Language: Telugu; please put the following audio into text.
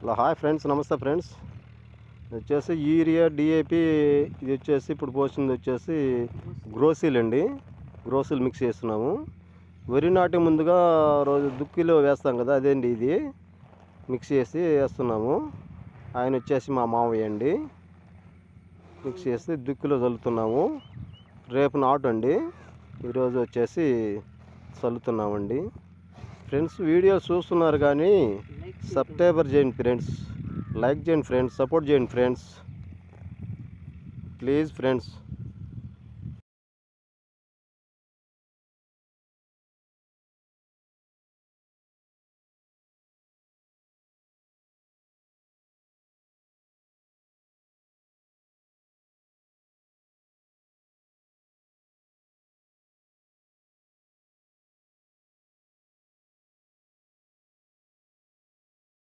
హలో హాయ్ ఫ్రెండ్స్, నమస్తే ఫ్రెండ్స్. వచ్చేసి యూరియా డిఏపి ఇది వచ్చేసి ఇప్పుడు పోసింది వచ్చేసి గ్రోసీల్ అండి. గ్రోసీల్ మిక్స్ చేస్తున్నాము. వరి నాటి ముందుగా రోజు దుక్కిలో వేస్తాం కదా, అదేంటి ఇది మిక్స్ చేసి వేస్తున్నాము. ఆయన వచ్చేసి మా మామయ్య అండి. మిక్స్ చేసి దుక్కిలో చల్లుతున్నాము. రేపు నాటు అండి, ఈరోజు వచ్చేసి చల్లుతున్నామండి. ఫ్రెండ్స్ వీడియో చూస్తున్నారు కానీ సబ్స్క్రైబర్ చేయండి ఫ్రెండ్స్, లైక్ చేయండి ఫ్రెండ్స్, సపోర్ట్ చేయండి ఫ్రెండ్స్, ప్లీజ్ ఫ్రెండ్స్.